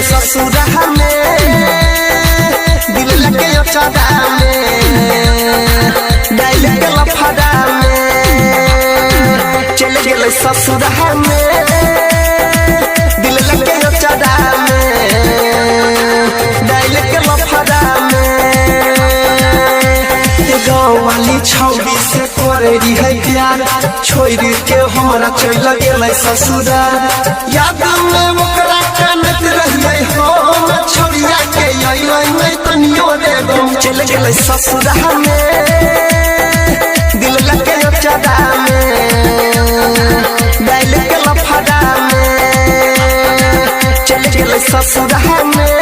ससुरा में दिल लगे चादा में डाल के लफड़ा में चले गेले ससुरा में दिल लगे चादा में डाल के लफड़ा में गाँव वाली छौरी से करे है प्यार छोड़ के हमारा चल गेले ससुरा याद में ओकरा कानत रहिए हम छोड़िया के नहीं तनियो रे गम चल गेले ससुरा में दिल लगे चादा में डाल के लफड़ा में चल गेले ससुरा में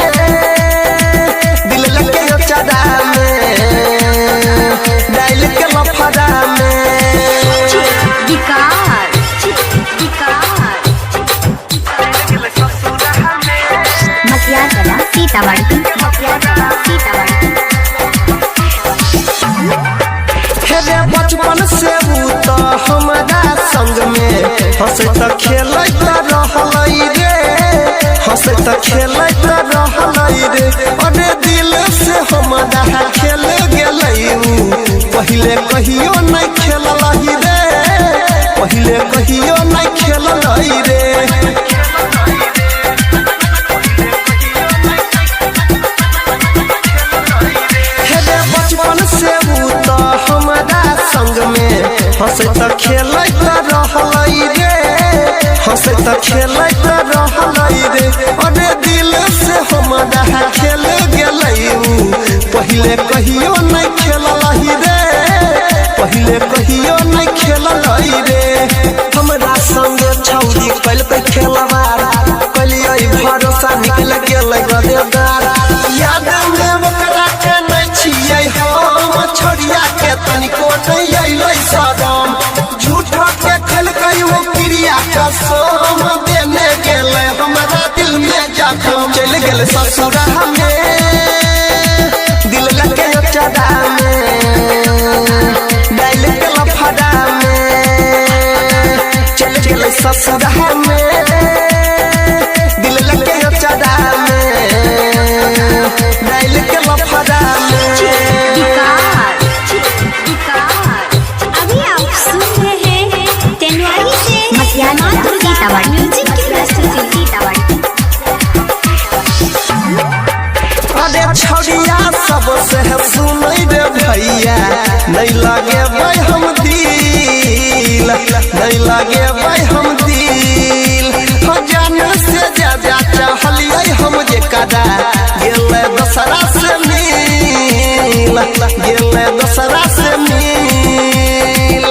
दिल लगे चादा में डाल के लफड़ा में बचपन से तो हमारा संग में हंस त खेल रहल रे हंस त खेल रहल रे अरे दिल से हमारा खेल गेल पहले कहियो नहीं खेल रे पहले कहियो नहीं खेल रे बचपन से तो हमारा संग में हंस त खेल रहल रे हंस त खेल रहल रे अरे दिल से हमारा खेल गेल पहले कहियो नहीं खेल रे पहले कहियो नहीं खेल रे हमारा संग छौरी कल पे खेलवार कलिए भरोसा निकल गेल गदेदार याद में ओकरा के नहीं छियै हम छोड़िया के तनिको नहीं अइलै सदम झूठा के खेलकै वो क्रिया कसम देने गेले हमारा दिल में जखम चल गेल ससुरा में दिल लगे चादा में डाल के लफड़ा में चल गेल ससुरा में दिल लगे चादा में डाल के लफड़ा में अभी आप सुन रहे हैं तेनवारी से मतियाना दुर्गी टावर म्यूजिक की प्रस्तुति अरे छौरिया सबसे सुनै रे भैया नहीं लगे भाई हम दिल नहीं लगे भाई हम दिल जान से ज्यादा चाहलिए हम जे कदा गेले दसरा से मिल गेले दसरा से मिल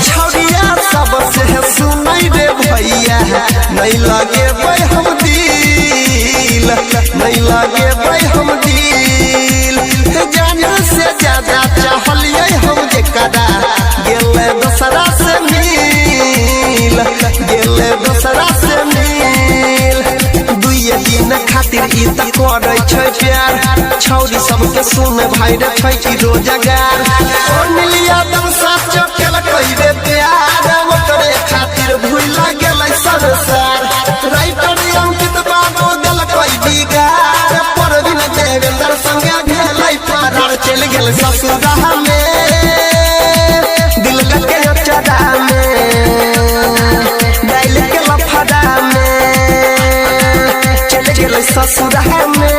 छौरिया सबसे सुनै रे भैया नहीं लगे भाई हम दिल नहीं लगे भाई हम दिल जान से ज्यादा चाहलिए हम जे कदा गेले दसरा से मिल गेले दसरा से मिल दुइये दिन खातिर ई त करै छै प्यार छौरी सबके सुन भाई रे छै कि रोजगार ओ नीलिया दम साथ चल कहि रे प्यार ओकरे खातिर भूल गेलै संसार राइटर अंकित बाबू दिल कोई बिगार पर दिन देवेंद्र संगे गेलै फरार चल गेल ससुरा में दिल लगे चादा में डाल के लफड़ा में चल गेल ससुरा में